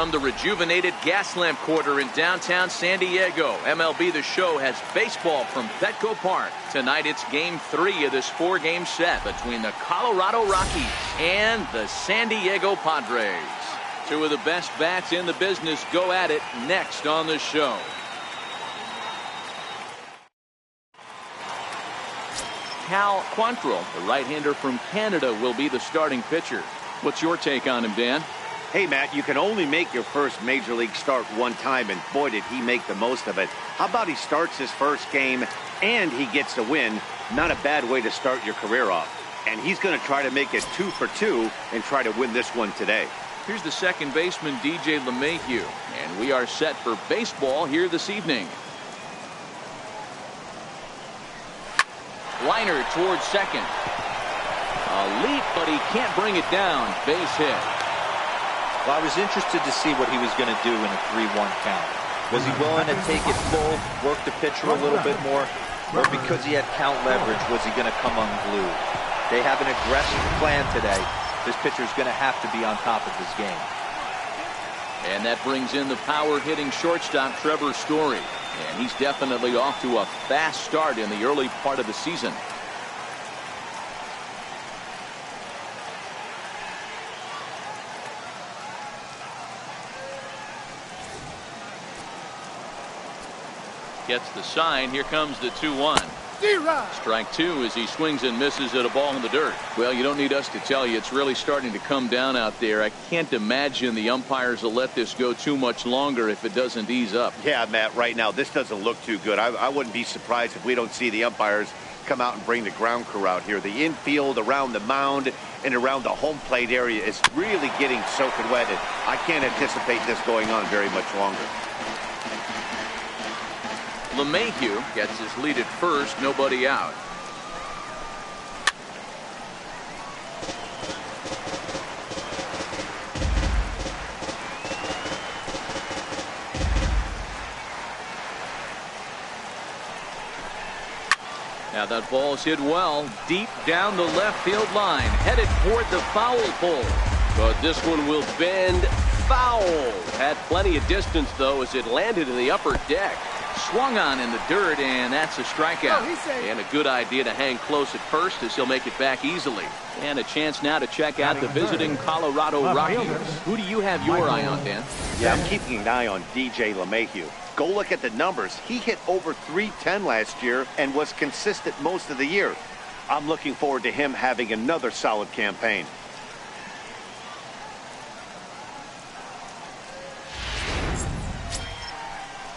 from the rejuvenated Gaslamp Quarter in downtown San Diego. MLB The Show has baseball from Petco Park. Tonight it's Game 3 of this 4-game set between the Colorado Rockies and the San Diego Padres. Two of the best bats in the business go at it next on the show. Cal Quantrill, the right-hander from Canada, will be the starting pitcher. What's your take on him, Dan? Hey, Matt, you can only make your first major league start one time, and boy, did he make the most of it. How about he starts his first game and he gets a win? Not a bad way to start your career off. And he's going to try to make it 2 for 2 and try to win this one today. Here's the second baseman, DJ LeMahieu, and we are set for baseball here this evening. Liner towards second. A leap, but he can't bring it down. Base hit. Well, I was interested to see what he was going to do in a 3-1 count. Was he willing to take it full, work the pitcher a little bit more, or because he had count leverage, was he going to come unglued? They have an aggressive plan today. This pitcher's going to have to be on top of his game. And that brings in the power-hitting shortstop, Trevor Story. And he's definitely off to a fast start in the early part of the season. Gets the sign. Here comes the 2-1. Strike 2 as he swings and misses at a ball in the dirt. Well, you don't need us to tell you, it's really starting to come down out there. I can't imagine the umpires will let this go too much longer if it doesn't ease up. Yeah, Matt, right now this doesn't look too good. I wouldn't be surprised if we don't see the umpires come out and bring the ground crew out here. The infield around the mound and around the home plate area is really getting soaking wet, and I can't anticipate this going on very much longer. LeMahieu gets his lead at first, nobody out. Now that ball's hit well, deep down the left field line, headed toward the foul pole. But this one will bend foul. Had plenty of distance, though, as it landed in the upper deck. Swung on in the dirt, and that's a strikeout. And a good idea to hang close at first as he'll make it back easily. And a chance now to check out the visiting Colorado Rockies. Who do you have your eye on, Dan? Yeah, I'm keeping an eye on DJ LeMahieu. Go look at the numbers. He hit over .310 last year and was consistent most of the year. I'm looking forward to him having another solid campaign.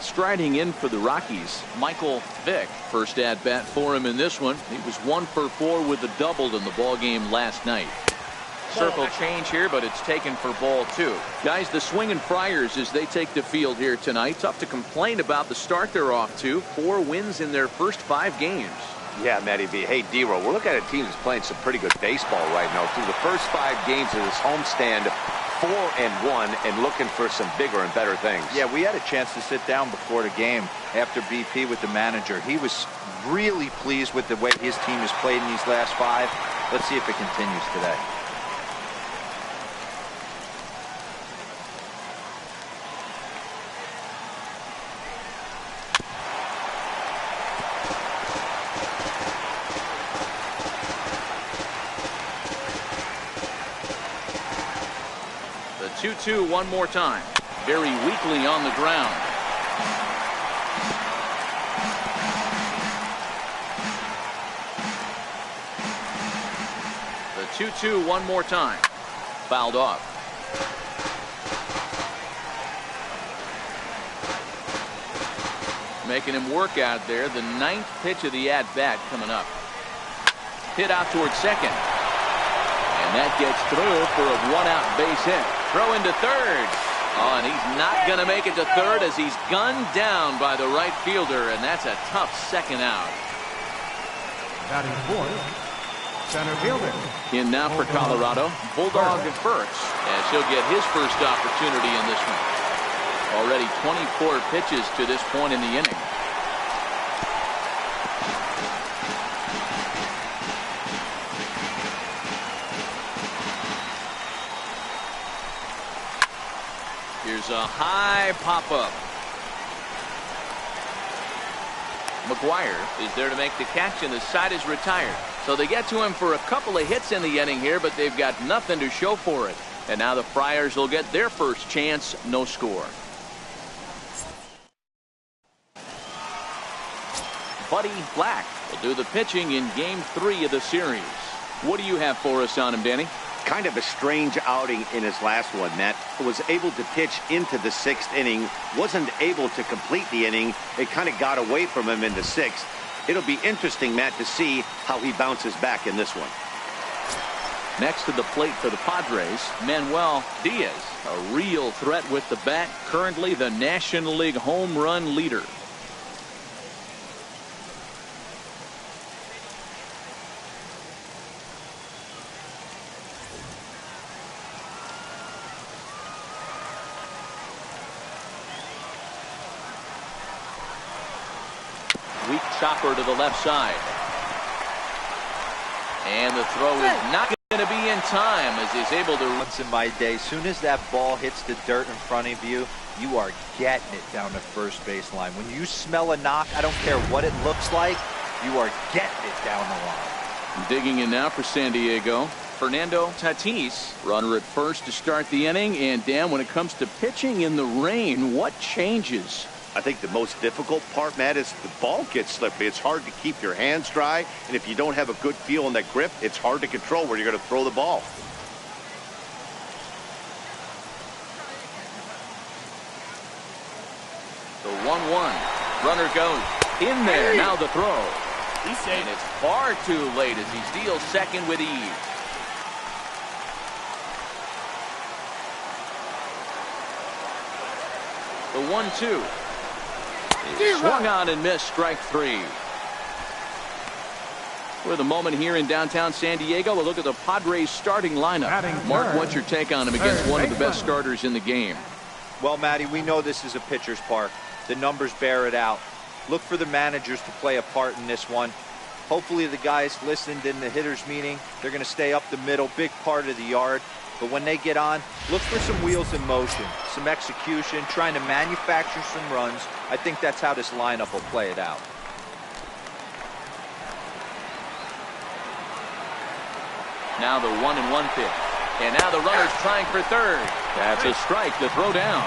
Striding in for the Rockies, Michael Vick. First at bat for him in this one. He was 1 for 4 with a double in the ball game last night. Circle change here, but it's taken for ball 2. Guys, the Swinging Friars as they take the field here tonight. Tough to complain about the start they're off to. 4 wins in their first 5 games. Yeah, Matty B. Hey, D-Row, we're looking at a team that's playing some pretty good baseball right now. Through the first 5 games of this homestand, 4-1 and looking for some bigger and better things. Yeah, we had a chance to sit down before the game after BP with the manager. He was really pleased with the way his team has played in these last 5. Let's see if it continues today. The 2-2 one more time. Very weakly on the ground. The 2-2 one more time. Fouled off. Making him work out there. The 9th pitch of the at-bat coming up. Hit out towards second. And that gets through for a 1-out base hit. Throw into third. Oh, and he's not going to make it to third as he's gunned down by the right fielder, and that's a tough second out. Batting fourth, center fielder. In now for Colorado, Bulldog Burks, as he'll get his first opportunity in this one. Already 24 pitches to this point in the inning. Here's high pop-up. McGuire is there to make the catch, and the side is retired. So they get to him for a couple of hits in the inning here, but they've got nothing to show for it. And now the Friars will get their first chance. No score. Buddy Black will do the pitching in Game 3 of the series. What do you have for us on him, Danny? Kind of a strange outing in his last one, Matt. Was able to pitch into the 6th inning, wasn't able to complete the inning. It kind of got away from him in the 6th. It'll be interesting, Matt, to see how he bounces back in this one. Next to the plate for the Padres, Manuel Diaz, a real threat with the bat, currently the National League home run leader. Weak chopper to the left side. And the throw is not going to be in time as he's able to. Once in my day, soon as that ball hits the dirt in front of you, you are getting it down the first base line. When you smell a knock, I don't care what it looks like, you are getting it down the line. Digging in now for San Diego, Fernando Tatis, runner at first to start the inning. And Dan, when it comes to pitching in the rain, what changes? I think the most difficult part, Matt, is the ball gets slippery. It's hard to keep your hands dry, and if you don't have a good feel on that grip, it's hard to control where you're going to throw the ball. The 1-1. Runner goes in there. Now the throw. And it's far too late as he steals second with ease. The 1-2. Swung on and missed, strike 3. For the moment here in downtown San Diego, we'll look at the Padres starting lineup. Mark, what's your take on him against one of the best starters in the game? Well, Matty, we know this is a pitcher's park. The numbers bear it out. Look for the managers to play a part in this one. Hopefully the guys listened in the hitters meeting. They're going to stay up the middle, big part of the yard. But when they get on, look for some wheels in motion, some execution, trying to manufacture some runs. I think that's how this lineup will play it out. Now the 1-1 pitch. And now the runner's trying for third. That's a strike to throw down.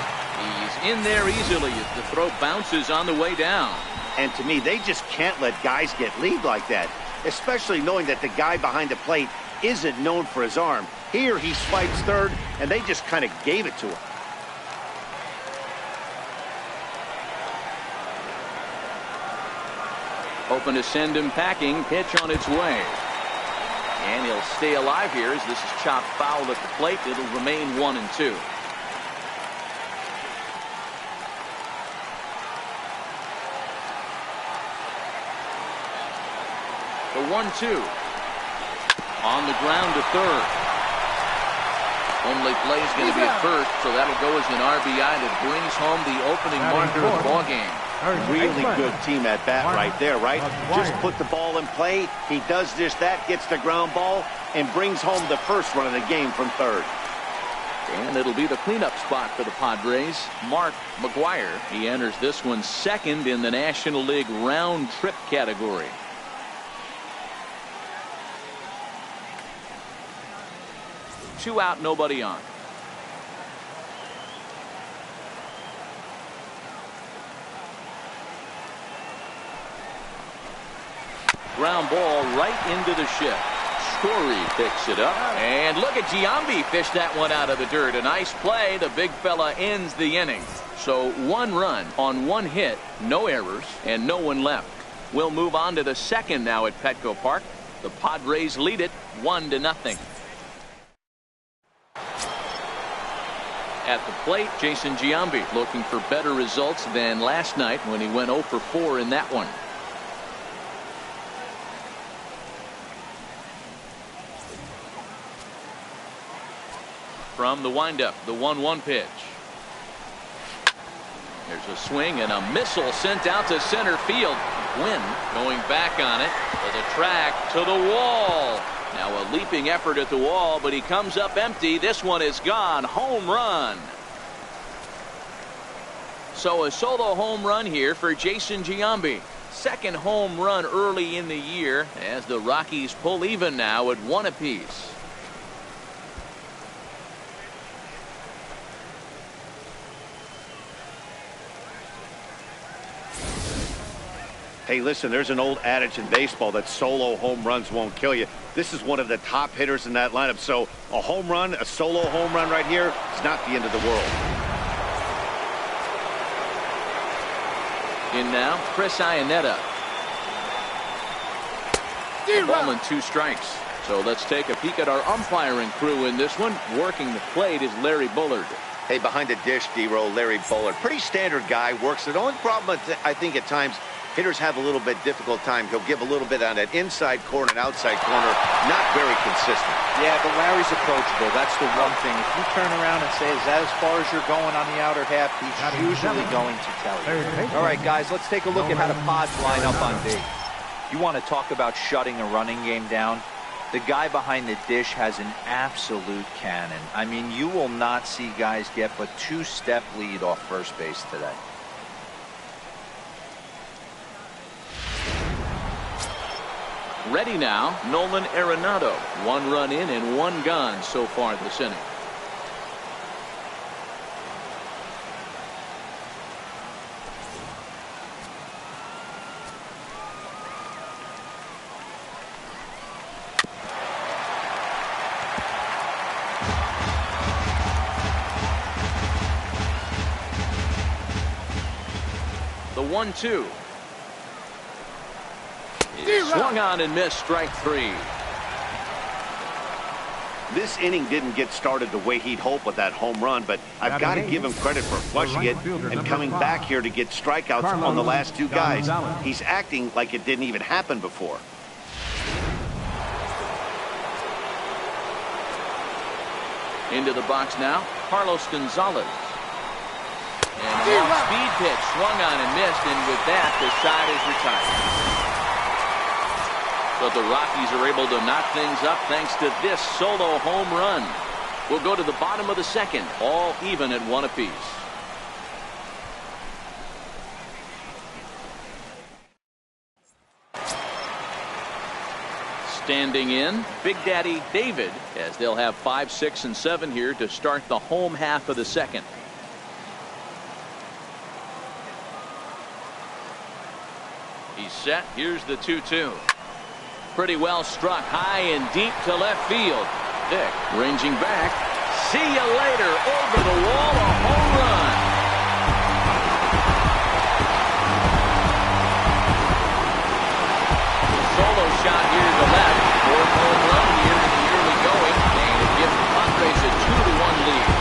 He's in there easily as the throw bounces on the way down. And to me, they just can't let guys get lead like that, especially knowing that the guy behind the plate isn't known for his arm. Here he swipes third, and they just kind of gave it to him. Hoping to send him packing. Pitch on its way. And he'll stay alive here as this is chopped foul at the plate. It'll remain 1-2. The 1-2. On the ground to third. Only play is going to be at first, so that'll go as an RBI that brings home the opening marker of the ball game. Really good team at bat right there, right? Just put the ball in play. He does just that, gets the ground ball, and brings home the first run of the game from third. And it'll be the cleanup spot for the Padres. Mark McGuire. He enters this one second in the National League round trip category. Two out, nobody on. Ground ball right into the shift. Story picks it up. And look at Giambi fish that one out of the dirt. A nice play. The big fella ends the inning. So 1 run on 1 hit, no errors, and no one left. We'll move on to the second now at Petco Park. The Padres lead it 1-0. At the plate, Jason Giambi looking for better results than last night when he went 0 for 4 in that one. From the windup, the 1-1 pitch. There's a swing and a missile sent out to center field. Gwynn going back on it to the track, to the wall. Now a leaping effort at the wall, but he comes up empty. This one is gone. Home run. So a solo home run here for Jason Giambi. Second home run early in the year as the Rockies pull even now at 1 apiece. Hey, listen, there's an old adage in baseball that solo home runs won't kill you. This is one of the top hitters in that lineup. So a home run, a solo home run right here is not the end of the world. In now, Chris Iannetta. A ball and 2 strikes. So let's take a peek at our umpiring crew in this one. Working the plate is Larry Bullard. Hey, behind the dish, D-Roll, Larry Bullard. Pretty standard guy, works it. The only problem, I think, at times, hitters have a little bit difficult time. He'll give a little bit on that inside corner and outside corner. Not very consistent. Yeah, but Larry's approachable. That's the one thing. If you turn around and say, is that as far as you're going on the outer half, he's usually going to tell you. All right, guys, let's take a look at how the Pods line up on D. You want to talk about shutting a running game down? The guy behind the dish has an absolute cannon. I mean, you will not see guys get but 2-step lead off first base today. Ready now, Nolan Arenado. 1 run in and 1 gone so far this inning. The 1-2. Swung on and missed, strike 3. This inning didn't get started the way he'd hoped with that home run, but I've got to give him credit for flushing it and coming back here to get strikeouts on the last 2 guys. He's acting like it didn't even happen before. Into the box now, Carlos Gonzalez. And a off-speed pitch swung on and missed, and with that, the side is retired. But the Rockies are able to knock things up thanks to this solo home run. We'll go to the bottom of the second, all even at 1 apiece. Standing in, Big Daddy David, as they'll have 5, 6, and 7 here to start the home half of the second. He's set. Here's the 2-2. Pretty well struck high and deep to left field. Dick ranging back. See you later. Over the wall, a home run. Solo shot here to left. 4th home run here in the early going, and it gives the Padres a 2-1 lead.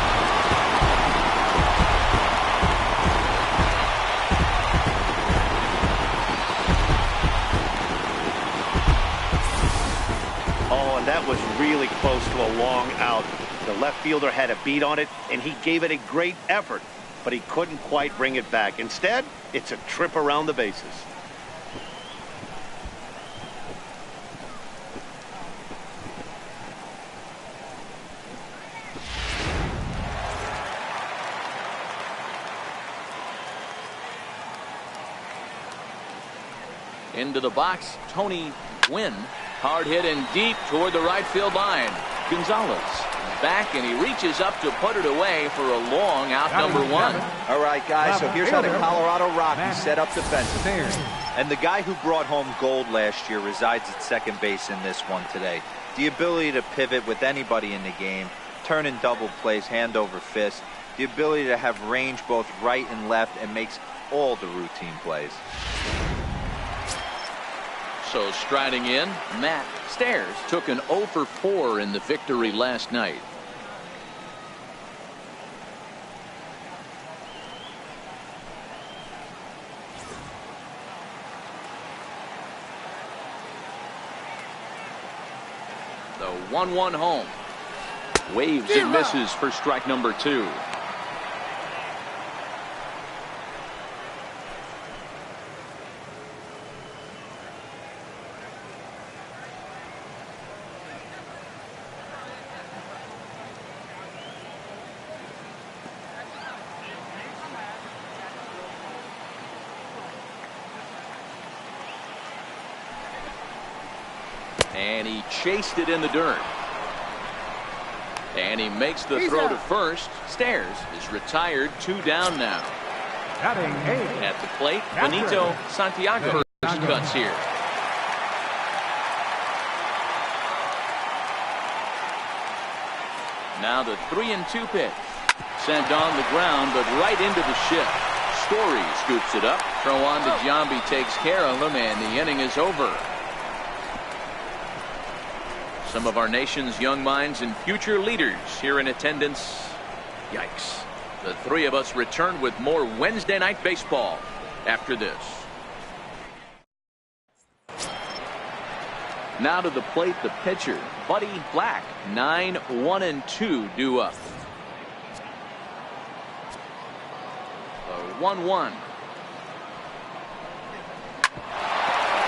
Oh, and that was really close to a long out. The left fielder had a beat on it, and he gave it a great effort, but he couldn't quite bring it back. Instead, it's a trip around the bases. Into the box, Tony Gwynn. Hard hit and deep toward the right field line. Gonzalez back, and he reaches up to put it away for a long out, number 1. All right, guys, so here's how the Colorado Rockies set up defensively. And the guy who brought home gold last year resides at second base in this one today. The ability to pivot with anybody in the game, turn in double plays, hand over fist, the ability to have range both right and left, and makes all the routine plays. So striding in, Matt Stairs took an 0 for 4 in the victory last night. The 1-1 home. Waves and misses for strike number 2. And he chased it in the dirt. And he makes the throw to first. Stairs is retired. 2 down now. At the plate, Benito Santiago first cuts here. Now the 3-2 pitch. Sent on the ground, but right into the shift. Story scoops it up. Throw on to Giambi, takes care of him, and the inning is over. Some of our nation's young minds and future leaders here in attendance. Yikes. The three of us return with more Wednesday night baseball after this. Now to the plate, the pitcher, Buddy Black. 9-1-2 due up. 1-1.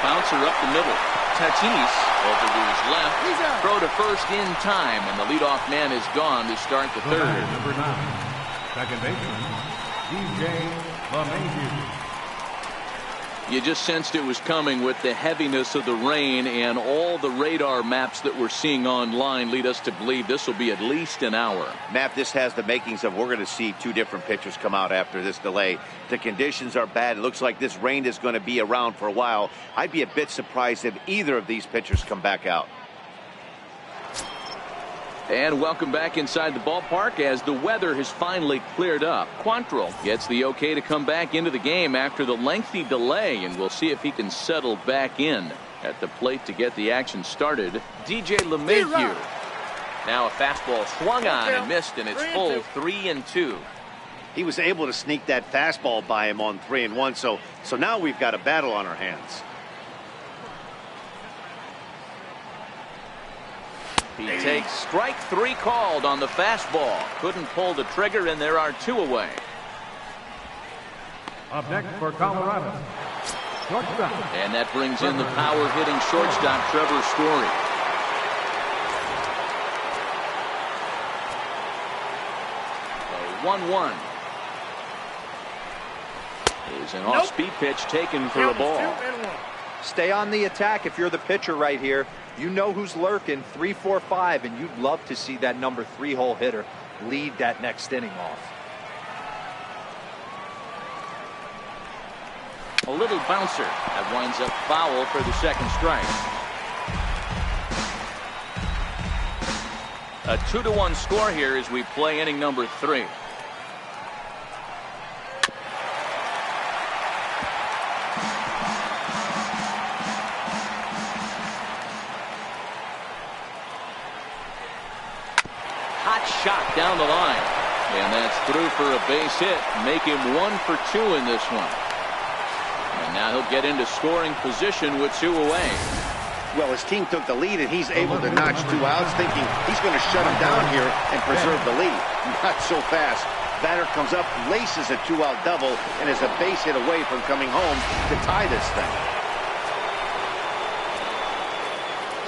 Bouncer up the middle. Tatis over to his left. Throw to first in time, and the leadoff man is gone to start the third. Number 9, second baseman, DJ LeMahieu. You just sensed it was coming with the heaviness of the rain, and all the radar maps that we're seeing online lead us to believe this will be at least an hour. Matt, this has the makings of we're going to see 2 different pitchers come out after this delay. The conditions are bad. It looks like this rain is going to be around for a while. I'd be a bit surprised if either of these pitchers come back out. And welcome back inside the ballpark as the weather has finally cleared up. Quantrill gets the okay to come back into the game after the lengthy delay, and we'll see if he can settle back in at the plate to get the action started. DJ LeMahieu. Now a fastball swung on and missed, and it's full 3-2. He was able to sneak that fastball by him on 3-1, so now we've got a battle on our hands. He takes strike 3 called on the fastball. Couldn't pull the trigger, and there are 2 away. Up next for Colorado, shortstop. And that brings in the power-hitting shortstop, Trevor Story. So 1-1. Is an off-speed pitch taken for a ball. Stay on the attack if you're the pitcher right here. You know who's lurking, 3, 4, 5, and you'd love to see that number 3-hole hitter lead that next inning off. A little bouncer that winds up foul for the second strike. A 2-1 score here as we play inning number 3. Shot down the line, and that's through for a base hit. Make him 1 for 2 in this one, and now he'll get into scoring position with 2 away. Well, his team took the lead, and he's able to notch 2 outs, thinking he's going to shut him down here and preserve the lead. Not so fast. Batter comes up, laces a 2-out double, and is a base hit away from coming home to tie this thing.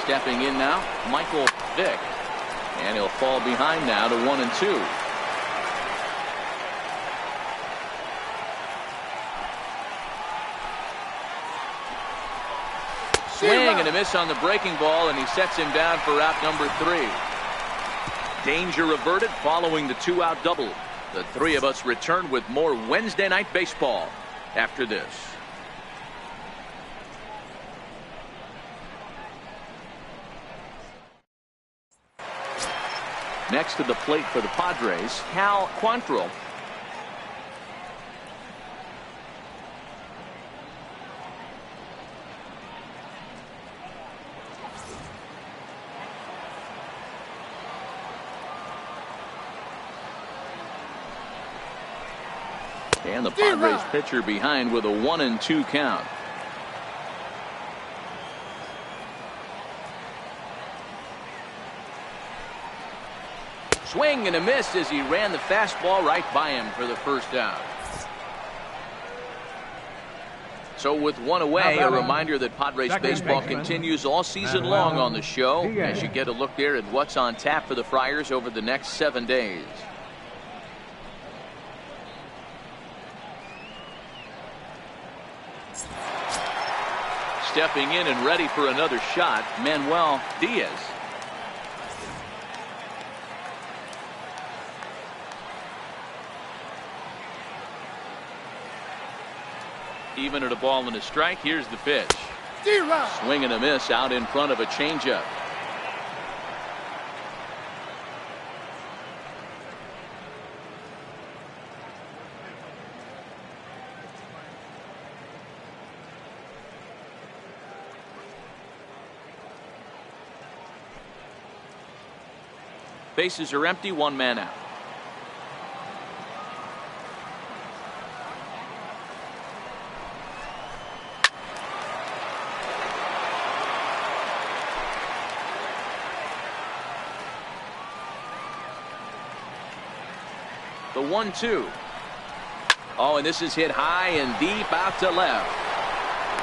Stepping in now, Michael Vick. And he'll fall behind now to 1-2. Swing and a miss on the breaking ball, and he sets him down for out number 3. Danger averted following the 2-out double. The three of us return with more Wednesday night baseball after this. Next to the plate for the Padres, Cal Quantrill. And the Padres pitcher behind with a 1-2 count. Swing and a miss as he ran the fastball right by him for the first out. So with 1 away, a reminder that Padres baseball continues all season long on the show as you get a look there at what's on tap for the Friars over the next 7 days. Stepping in and ready for another shot, Manuel Diaz. Even at a ball and a strike, here's the pitch. Swing and a miss out in front of a changeup. Bases are empty, one man out. The 1-2. Oh, and this is hit high and deep out to left.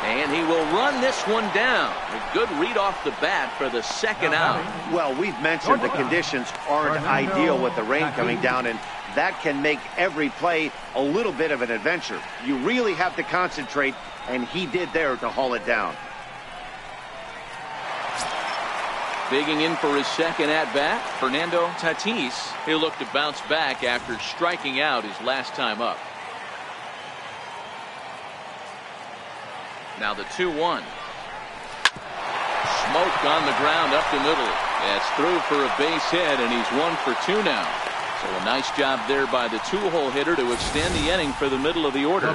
And he will run this one down. A good read off the bat for the second out. Well, we've mentioned the conditions aren't ideal with the rain coming down, and that can make every play a little bit of an adventure. You really have to concentrate, and he did there to haul it down. Digging in for his second at-bat, Fernando Tatis. He'll look to bounce back after striking out his last time up. Now the 2-1. Smoked on the ground up the middle. That's through for a base hit, and he's 1 for 2 now. So a nice job there by the two-hole hitter to extend the inning for the middle of the order.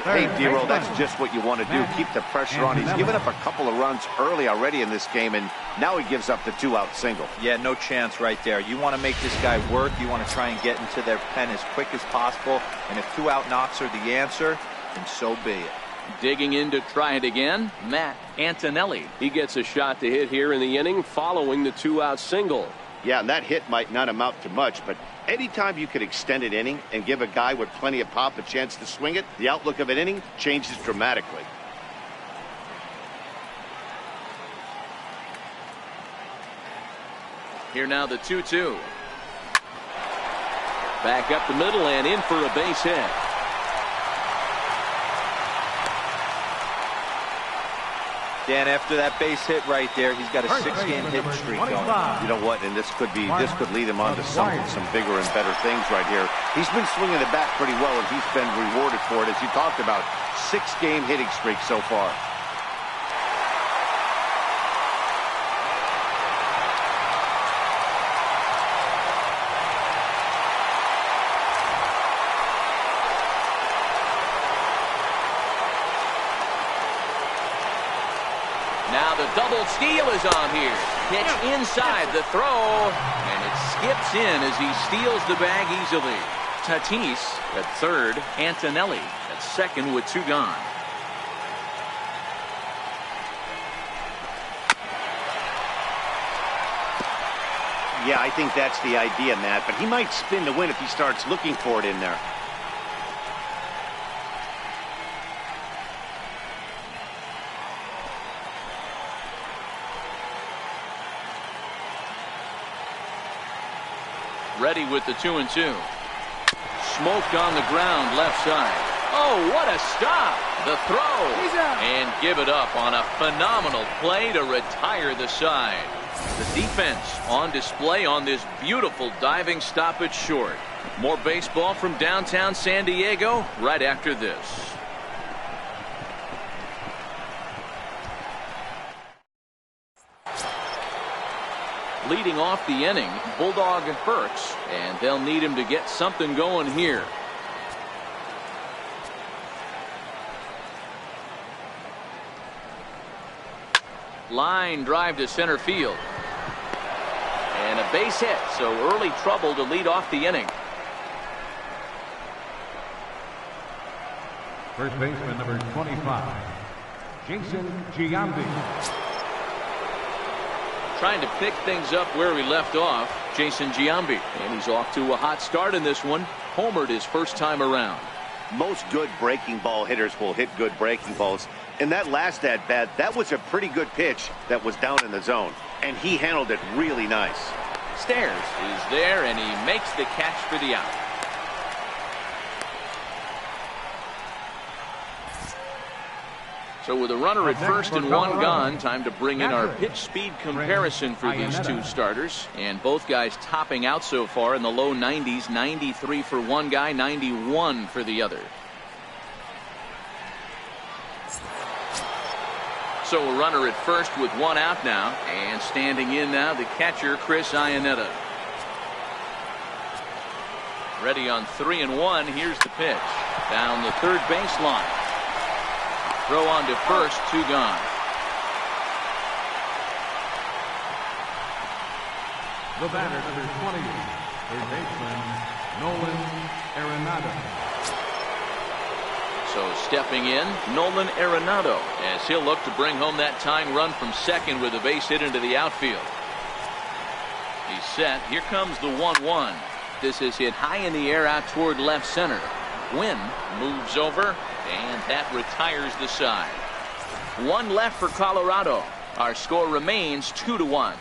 Hey, D-Roll, that's just what you want to do. Keep the pressure on. He's given up a couple of runs early already in this game, and now he gives up the 2-out single. Yeah, no chance right there. You want to make this guy work. You want to try and get into their pen as quick as possible. And if 2-out knocks are the answer, then so be it. Digging in to try it again, Matt Antonelli. He gets a shot to hit here in the inning following the 2-out single. Yeah, and that hit might not amount to much, but anytime you could extend an inning and give a guy with plenty of pop a chance to swing it, the outlook of an inning changes dramatically. Here now the 2-2. Back up the middle and in for a base hit. Dan, after that base hit right there, he's got a 6-game hit streak going. You know what? And this could lead him on to some bigger and better things right here. He's been swinging the bat pretty well, and he's been rewarded for it, as you talked about. 6-game hitting streak so far. Now the double steal is on here. Pitch inside the throw, and it skips in as he steals the bag easily. Tatis at third, Antonelli at second with 2 gone. Yeah, I think that's the idea, Matt, but he might spin to win if he starts looking for it in there. Ready with the 2-2. Smoked on the ground left side. Oh, what a stop. The throw. And give it up on a phenomenal play to retire the side. The defense on display on this beautiful diving stop at short. More baseball from downtown San Diego right after this. Leading off the inning, Bulldog Burks, and they'll need him to get something going here. Line drive to center field. And a base hit, so early trouble to lead off the inning. First baseman number 25, Jason Giambi. Trying to pick things up where we left off, Jason Giambi. And he's off to a hot start in this one. Homered his first time around. Most good breaking ball hitters will hit good breaking balls. In that last at-bat, that was a pretty good pitch that was down in the zone. And he handled it really nice. Stairs is there, and he makes the catch for the out. So with a runner at first and one gone, time to bring in our pitch speed comparison for these two starters. And both guys topping out so far in the low 90s, 93 for one guy, 91 for the other. So a runner at first with one out now. And standing in now, the catcher, Chris Iannetta. Ready on 3-1. Here's the pitch. Down the third baseline. Throw on to first, two gone. The batter, number 20, third baseman, Nolan Arenado. So stepping in, Nolan Arenado, as he'll look to bring home that tying run from second with a base hit into the outfield. He's set. Here comes the 1-1. This is hit high in the air out toward left center. Gwynn moves over. And that retires the side. One left for Colorado. Our score remains 2-1.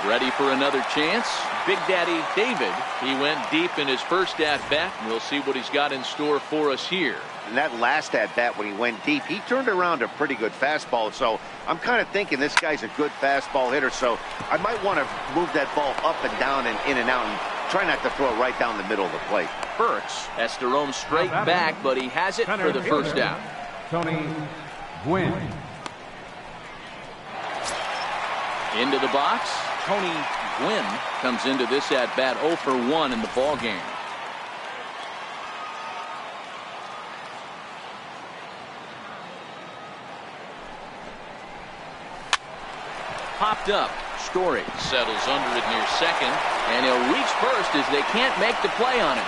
Ready for another chance? Big Daddy David. He went deep in his first at-bat. We'll see what he's got in store for us here. And that last at-bat when he went deep, he turned around a pretty good fastball. So I'm kind of thinking this guy's a good fastball hitter. So I might want to move that ball up and down and in and out and try not to throw it right down the middle of the plate. Burks has to roam straight back, but he has it for the first out. Tony Gwynn. Into the box. Tony Gwynn comes into this at-bat 0 for 1 in the ball game. Popped up. Story settles under it near second, and he'll reach first as they can't make the play on him.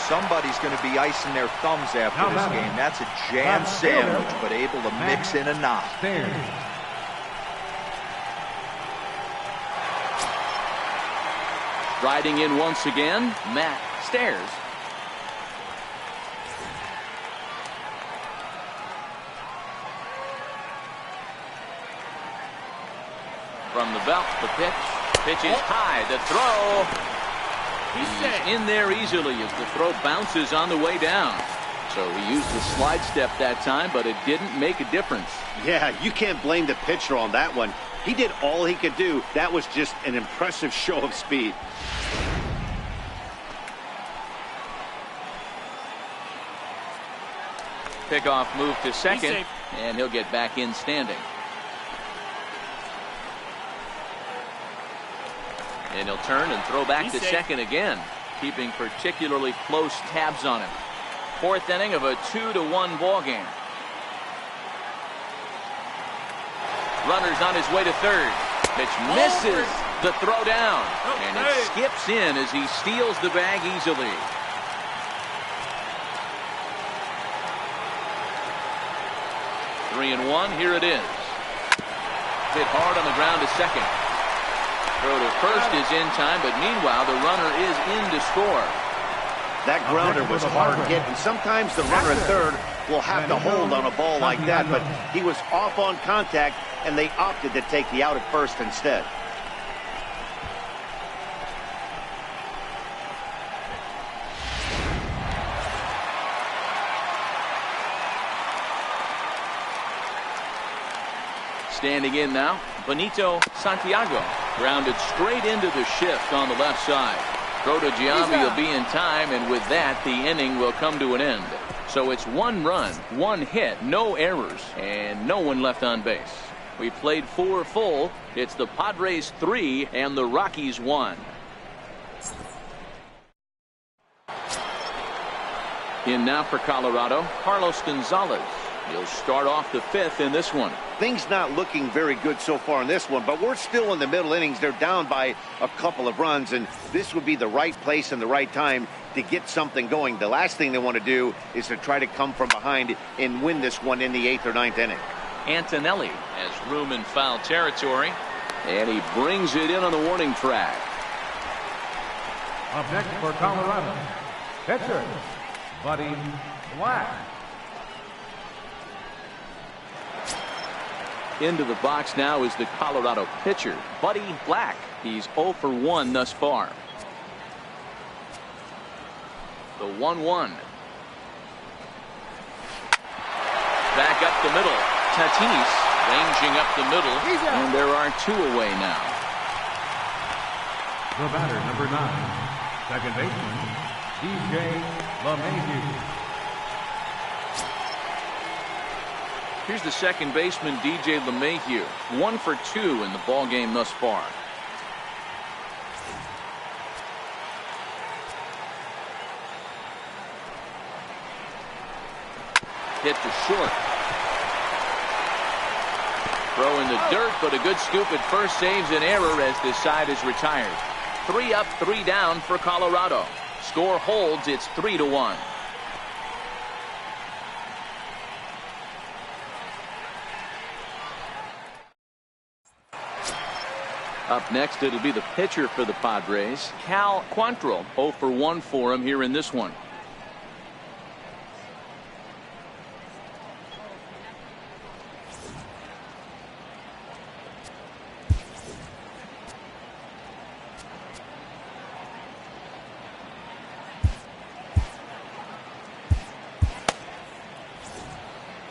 Somebody's going to be icing their thumbs after this game. That's a jam sandwich, but able to mix in a knot. Riding in once again, Matt Stairs. From the belt, the pitch. Pitch is high. The throw. He's in there easily as the throw bounces on the way down. So he used the slide step that time, but it didn't make a difference. Yeah, you can't blame the pitcher on that one. He did all he could do. That was just an impressive show of speed. Pickoff move to second, and he'll get back in standing. And he'll turn and throw back to second again, keeping particularly close tabs on him. Fourth inning of a 2-1 ball game. Runner's on his way to third. Pitch misses the throw down, and it skips in as he steals the bag easily. Three and one. Here it is. Hit hard on the ground to second. Throw to first is in time, but meanwhile the runner is in to score. That grounder was hard hit, and sometimes the runner at third will have to hold on a ball like that, but he was off on contact, and they opted to take the out at first instead. Standing in now, Benito Santiago. Grounded straight into the shift on the left side. Throw to Giambi will be in time, and with that, the inning will come to an end. So it's one run, one hit, no errors, and no one left on base. We played 4 full. It's the Padres 3 and the Rockies 1. In now for Colorado, Carlos Gonzalez. He'll start off the 5th in this one. Things not looking very good so far in this one, but we're still in the middle innings. They're down by a couple of runs, and this would be the right place and the right time to get something going. The last thing they want to do is to try to come from behind and win this one in the 8th or 9th inning. Antonelli has room in foul territory, and he brings it in on the warning track. Up next for Colorado, pitcher Buddy Black. Into the box now is the Colorado pitcher, Buddy Black. He's 0 for 1 thus far. The 1-1. Back up the middle. Tatis ranging up the middle, and there are 2 away now. The batter, number 9, second baseman, DJ LeMahieu. Here's the second baseman, DJ LeMahieu, 1 for 2 in the ball game thus far. Hit to short. Throw in the dirt, but a good scoop at first saves an error as this side is retired. 3 up, 3 down for Colorado. Score holds, it's 3-1. Up next, it'll be the pitcher for the Padres, Cal Quantrill. 0 for 1 for him here in this one.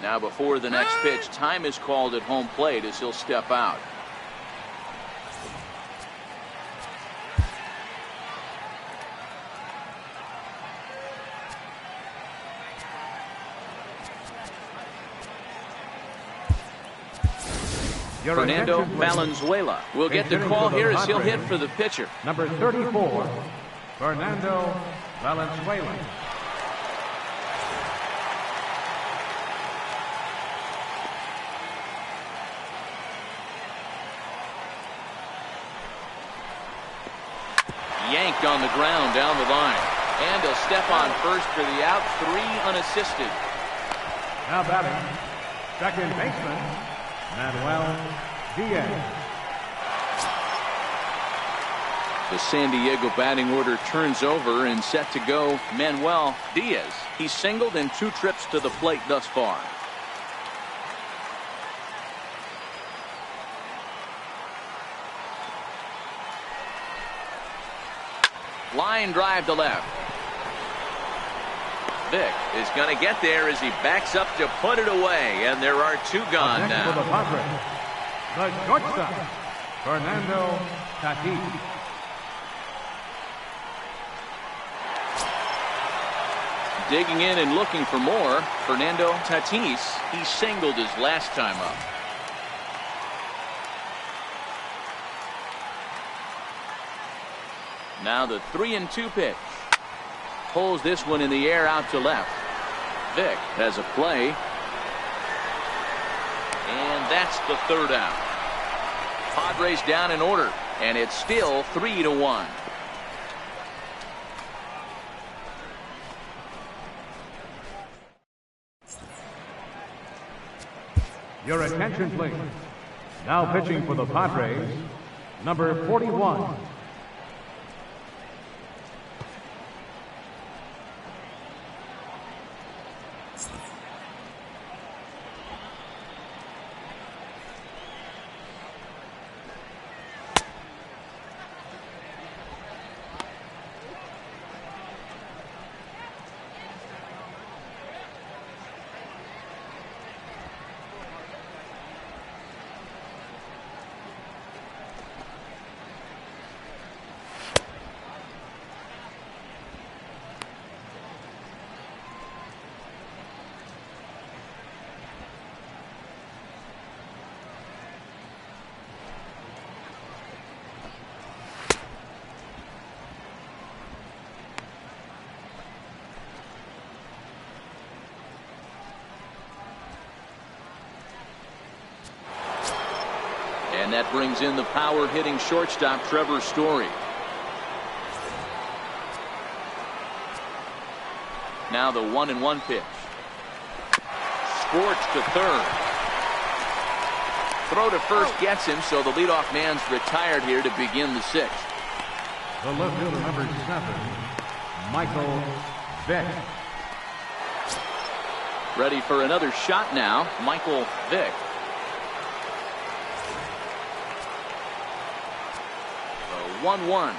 Now before the next pitch, time is called at home plate as he'll step out. Fernando Valenzuela will get the call here as he'll hit for the pitcher. Number 34, Fernando Valenzuela. Yanked on the ground down the line. And he'll step on first for the out, 3 unassisted. Now batting, second baseman, Manuel Diaz. The San Diego batting order turns over and set to go Manuel Diaz. He's singled in 2 trips to the plate thus far. Line drive to left. Vic is going to get there as he backs up to put it away, and there are 2 gone now. For the Padres, the shortstop, Fernando Tatis. Digging in and looking for more, Fernando Tatis. He singled his last time up. Now the 3-2 pitch. Pulls this one in the air out to left. Vic has a play. And that's the 3rd out. Padres down in order, and it's still 3-1. Your attention, please. Now pitching for the Padres, number 41. And that brings in the power-hitting shortstop, Trevor Story. Now the 1-1 pitch. Scorched to third. Throw to first gets him, so the leadoff man's retired here to begin the 6th. The left fielder, number 7, Michael Vick. Ready for another shot now, Michael Vick. 1-1.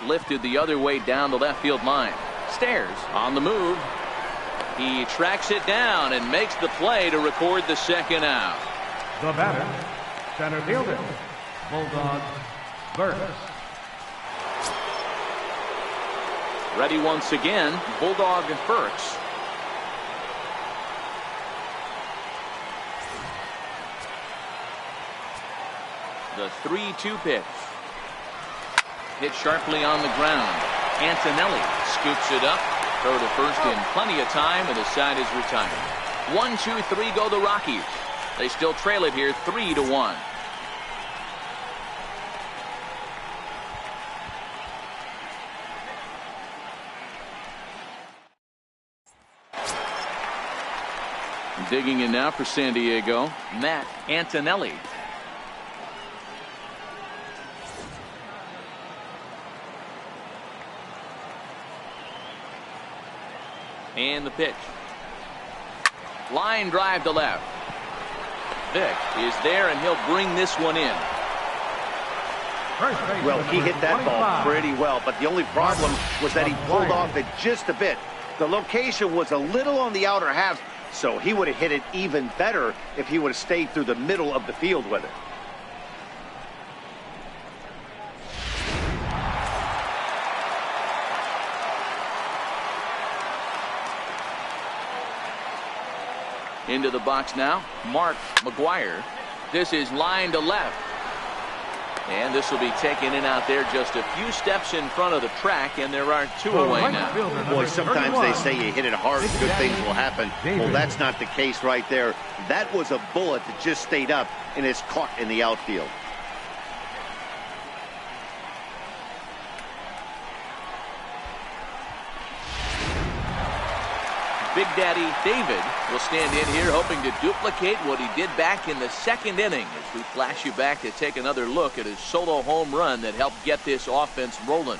Lifted the other way down the left field line. Stairs on the move. He tracks it down and makes the play to record the second out. The batter, center fielder, Bulldog Burks. Ready once again, Bulldog Burks. The 3-2 pitch. Hit sharply on the ground. Antonelli scoops it up. Throw to first in plenty of time, and the side is retired. 1-2-3 go the Rockies. They still trail it here 3-1. Digging in now for San Diego, Matt Antonelli. And the pitch. Line drive to left. Vick is there, and he'll bring this one in. Well, he hit that ball pretty well, but the only problem was that he pulled off it just a bit. The location was a little on the outer half, so he would have hit it even better if he would have stayed through the middle of the field with it. Into the box now, Mark McGuire. This is line to left. And this will be taken in out there just a few steps in front of the track, and there are two away now. Boy, sometimes they say you hit it hard, good things will happen. Well, that's not the case right there. That was a bullet that just stayed up and is caught in the outfield. Big Daddy David will stand in here hoping to duplicate what he did back in the second inning as we flash you back to take another look at his solo home run that helped get this offense rolling.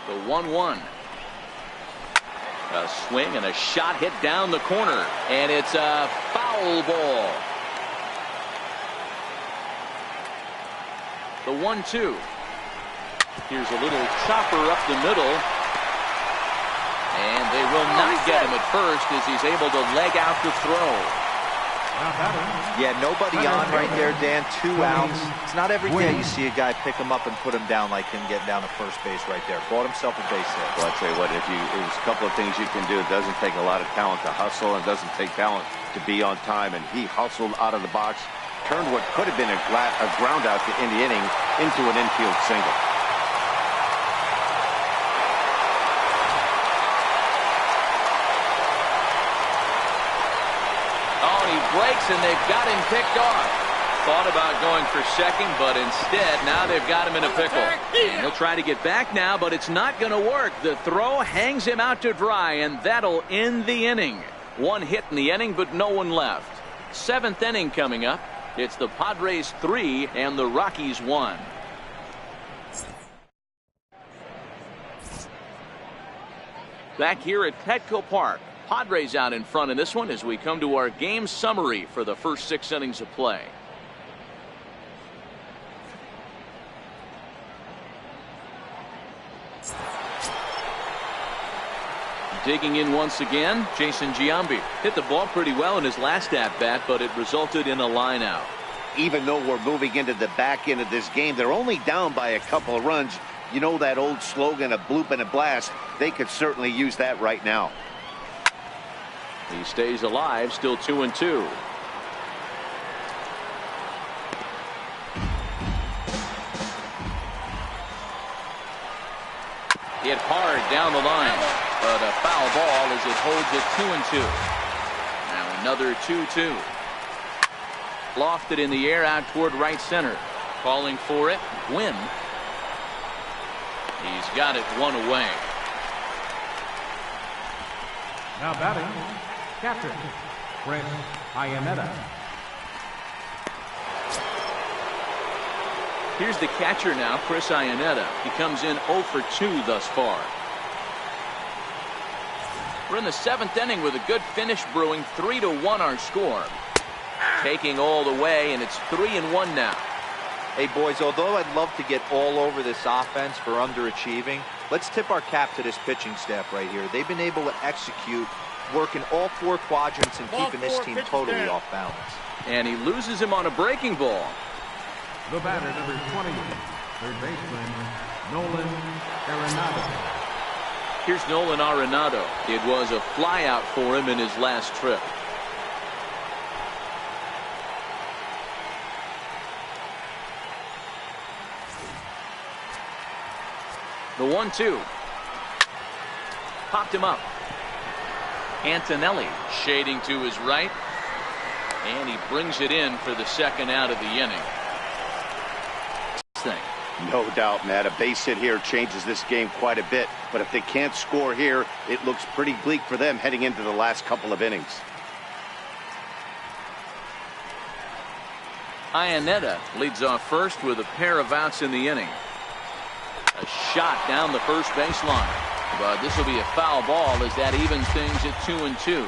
The 1-1. A swing and a shot hit down the corner, and it's a foul ball. The 1-2. Here's a little chopper up the middle, and they will not get him at first as he's able to leg out the throw. Yeah, nobody on right there, Dan. 2 outs. It's not every day you see a guy pick him up and put him down like him getting down to first base right there. Bought himself a base hit. Well, I'll tell you what, there's a couple of things you can do. It doesn't take a lot of talent to hustle, and it doesn't take talent to be on time. And he hustled out of the box, turned what could have been a ground out to end the inning into an infield single. Breaks, and they've got him picked off. Thought about going for second, but instead now they've got him in a pickle. And he'll try to get back now, but it's not going to work. The throw hangs him out to dry, and that'll end the inning. One hit in the inning, but no one left. 7th inning coming up. It's the Padres 3 and the Rockies 1. Back here at Petco Park. Padres out in front in this one as we come to our game summary for the first 6 innings of play. Digging in once again, Jason Giambi hit the ball pretty well in his last at-bat, but it resulted in a line out. Even though we're moving into the back end of this game, they're only down by a couple of runs. You know that old slogan, a bloop and a blast. They could certainly use that right now. He stays alive, still 2-2. Hit hard down the line, but a foul ball as it holds it 2-2. Now another 2-2. Lofted in the air out toward right center. Calling for it, Gwynn. He's got it one away. Now batting, captain Chris Iannetta. Here's the catcher now, Chris Iannetta. He comes in 0 for 2 thus far. We're in the 7th inning with a good finish brewing. 3-1 our score. Taking all the way, and it's 3-1 now. Hey, boys, although I'd love to get all over this offense for underachieving, let's tip our cap to this pitching staff right here. They've been able to execute, working all 4 quadrants and keeping this team totally off balance. And he loses him on a breaking ball. The batter, number 20, third baseman, Nolan Arenado. Here's Nolan Arenado. It was a flyout for him in his last trip. The 1-2. Popped him up. Antonelli shading to his right. And he brings it in for the second out of the inning. No doubt, Matt. A base hit here changes this game quite a bit. But if they can't score here, it looks pretty bleak for them heading into the last couple of innings. Iannetta leads off first with a pair of outs in the inning. A shot down the first baseline. But this will be a foul ball as that evens things at 2-2.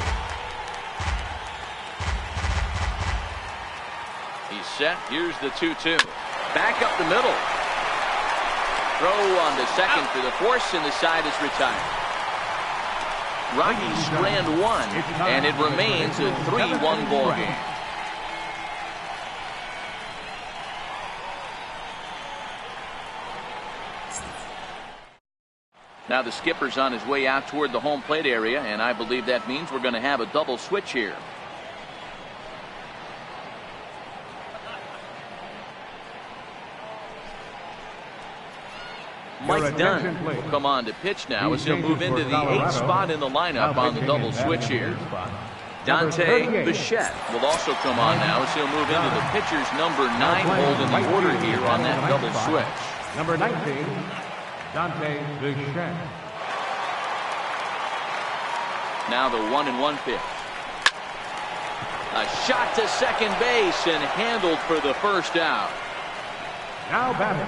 He's set. Here's the 2-2. Back up the middle. Throw on the second for the force, and the side is retired. Rockies strand 1, and it remains a 3-1 ball game. Now the skipper's on his way out toward the home plate area, and I believe that means we're going to have a double switch here. Mike Dunn will come on to pitch now as he'll move into the 8th spot in the lineup on the double switch here. Dante Bichette will also come on now as he'll move into the pitcher's number 9 hold in the order here on that double switch. Number 19, Dante Bichette. Now the 1-1 pitch. A shot to second base and handled for the first out. Now batting,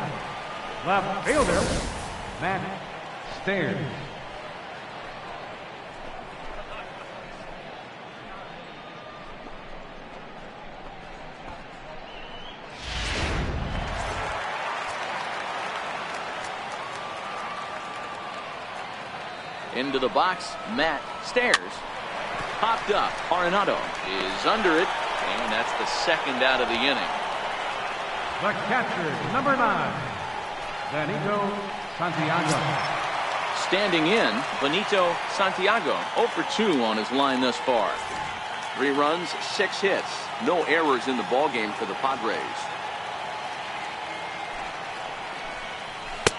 left fielder, Matt Stairs. Into the box, Matt Stairs. Popped up. Arenado is under it, and that's the second out of the inning. The catcher, number 9, Benito Santiago. Standing in, Benito Santiago, 0 for 2 on his line thus far. 3 runs, 6 hits, no errors in the ballgame for the Padres.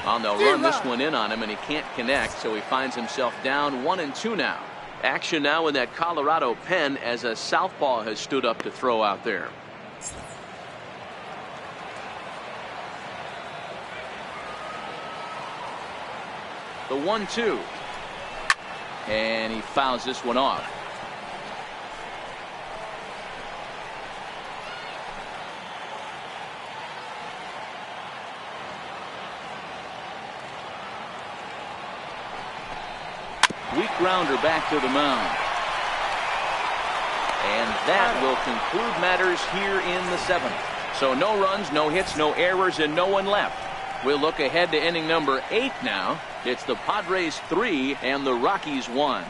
Well, they'll run this one in on him, and he can't connect, so he finds himself down 1-2 now. Action now in that Colorado pen as a southpaw has stood up to throw out there. The 1-2. And he fouls this one off. Weak grounder back to the mound. And that will conclude matters here in the 7th. So no runs, no hits, no errors, and no one left. We'll look ahead to inning number 8 now. It's the Padres 3 and the Rockies 1.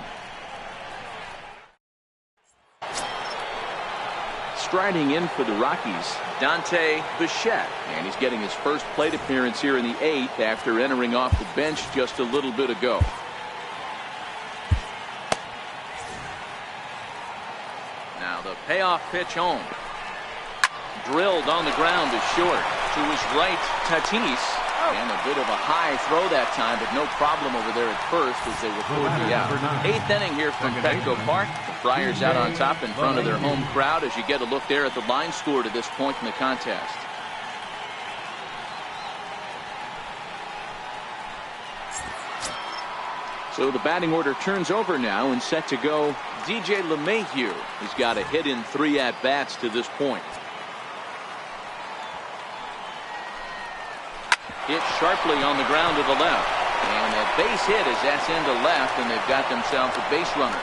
Striding in for the Rockies, Dante Bichette. And he's getting his first plate appearance here in the 8th after entering off the bench just a little bit ago. Now the payoff pitch home. Drilled on the ground to short. To his right, Tatis. And a bit of a high throw that time, but no problem over there at first as they record the out. 8th inning here from Petco Park. The Friars out on top in front of their home crowd as you get a look there at the line score to this point in the contest. So the batting order turns over now and set to go DJ LeMahieu. He's got a hit in 3 at-bats to this point. hit sharply on the ground to the left. And a base hit as that's into left, and they've got themselves a base runner.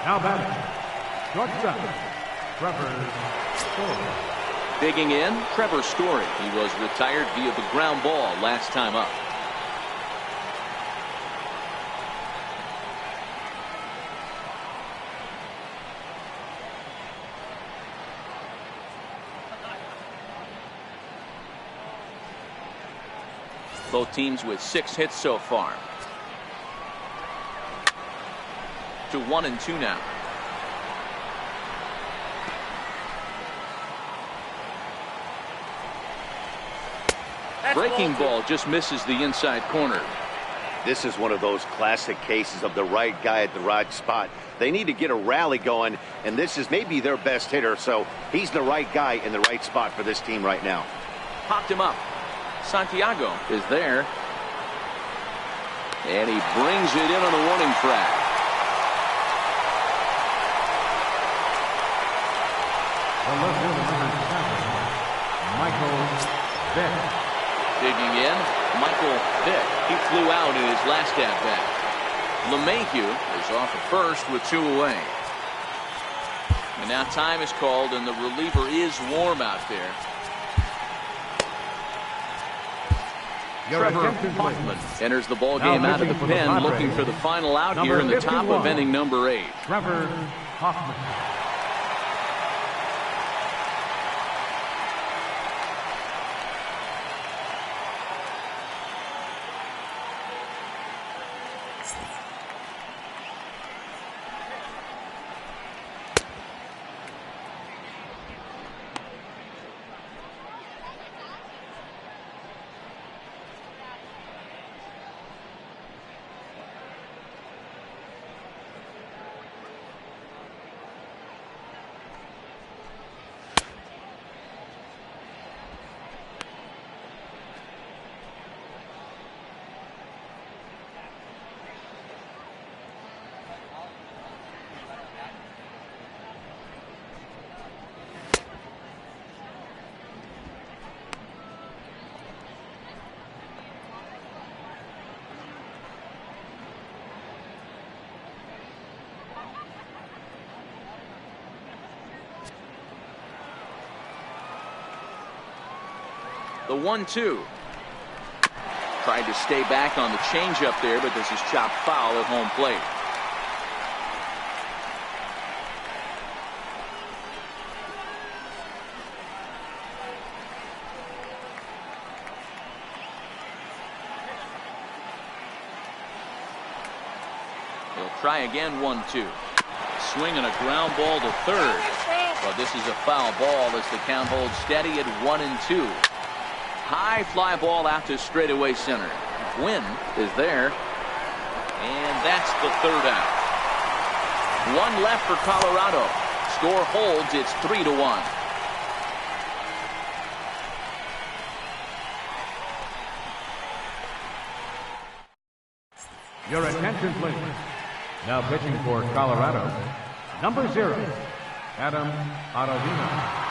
Now batting, shortstop, Trevor Story. Digging in, Trevor Story. He was retired via the ground ball last time up. Both teams with 6 hits so far. To 1-2 now. Breaking ball just misses the inside corner. This is one of those classic cases of the right guy at the right spot. They need to get a rally going, and this is maybe their best hitter, so he's the right guy in the right spot for this team right now. Popped him up. Santiago is there. And he brings it in on a warning track. Michael Vick. Digging in, Michael Vick. He flew out in his last at-bat. LeMahieu is off at first with 2 away. And now time is called, and the reliever is warm out there. Trevor Hoffman enters the ball game out of the pen, looking for the final out here in the top of inning number 8. Trevor Hoffman. The 1-2. Tried to stay back on the changeup there, but this is chopped foul at home plate. He'll try again. 1-2. Swing and a ground ball to third. But this is a foul ball as the count holds steady at 1-2. High fly ball out to straightaway center. Gwynn is there. And that's the 3rd out. 1 left for Colorado. Score holds. It's 3-1. Your attention, please. Now pitching for Colorado, number 0, Adam Ottavino.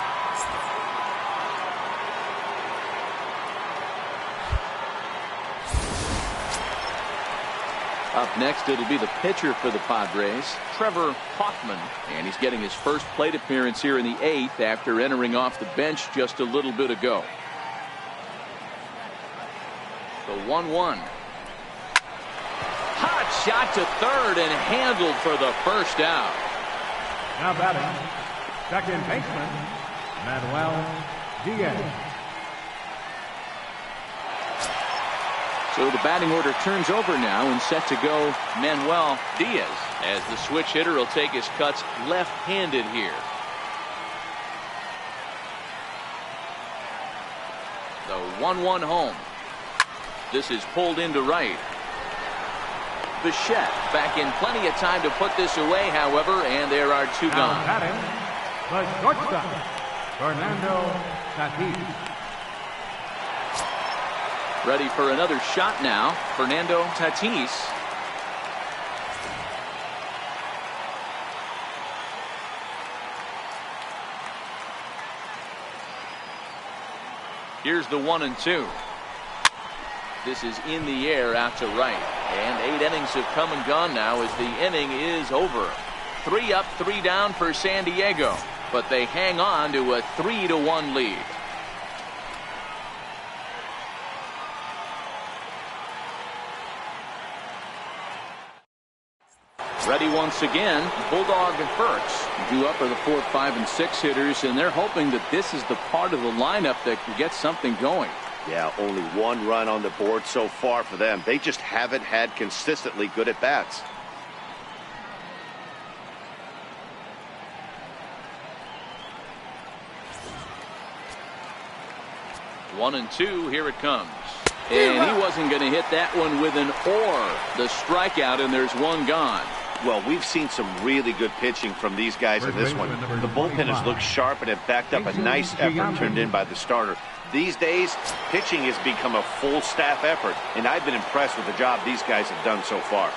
Up next, it'll be the pitcher for the Padres, Trevor Hoffman. And he's getting his first plate appearance here in the 8th after entering off the bench just a little bit ago. The 1-1. Hot shot to third and handled for the first out. Now batting, second baseman, Manuel Diaz. So the batting order turns over now, and set to go Manuel Diaz, as the switch hitter will take his cuts left-handed here. The 1-1 home. This is pulled into right. Bichette back in plenty of time to put this away, however, and there are 2 Now gone. batting, the shortstop, Fernando Tatis. Ready for another shot now, Fernando Tatis. Here's the 1-2. This is in the air out to right. And 8 innings have come and gone now as the inning is over. 3 up, 3 down for San Diego. But they hang on to a 3-1 lead. Ready once again. Bulldog and Burks due up are the 4, 5, and 6 hitters, and they're hoping that this is the part of the lineup that can get something going. Yeah, only 1 run on the board so far for them. They just haven't had consistently good at bats. One and 2, here it comes. And he wasn't going to hit that one with an or. The strikeout, and there's 1 gone. Well, we've seen some really good pitching from these guys in this one. The bullpen has looked sharp and have backed up a nice effort turned in by the starter. These days, pitching has become a full staff effort, and I've been impressed with the job these guys have done so far.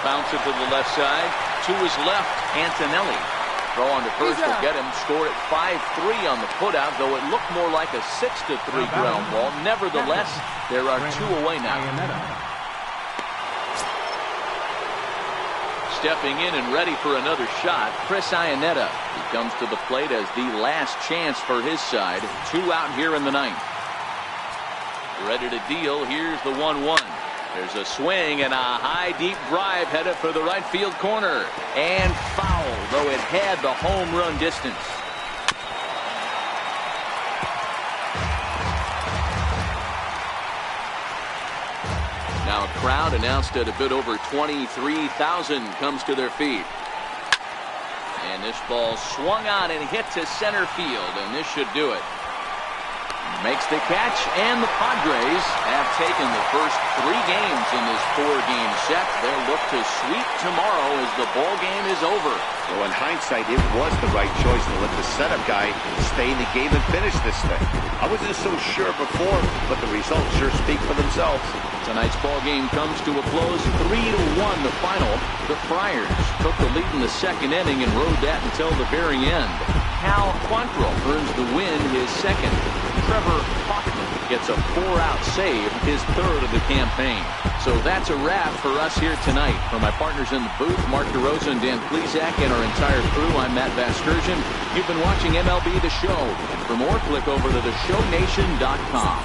Bounce it to the left side. To his left, Antonelli. Throw on to first will get him. Scored at 5-3 on the putout, though it looked more like a 6-3 ground ball. Nevertheless, there are 2 away now. Stepping in and ready for another shot, Chris Iannetta. He comes to the plate as the last chance for his side. 2 out here in the 9th. Ready to deal. Here's the 1-1. There's a swing and a high deep drive headed for the right field corner. And foul, though it had the home run distance. Now a crowd announced at a bit over 23,000 comes to their feet. And this ball swung on and hit to center field, and this should do it. Makes the catch, and the Padres have taken the first 3 games in this 4-game set. They'll look to sweep tomorrow as the ball game is over. Well, in hindsight, it was the right choice to let the setup guy stay in the game and finish this thing. I wasn't so sure before, but the results sure speak for themselves. Tonight's ball game comes to a close, 3-1 the final. The Friars took the lead in the 2nd inning and rode that until the very end. Cal Quantrill earns the win, his 2nd. Trevor Hoffman gets a 4-out save, his 3rd of the campaign. So that's a wrap for us here tonight. For my partners in the booth, Mark DeRosa and Dan Plesac, and our entire crew, I'm Matt Vasgersian. You've been watching MLB The Show. And for more, click over to theshownation.com.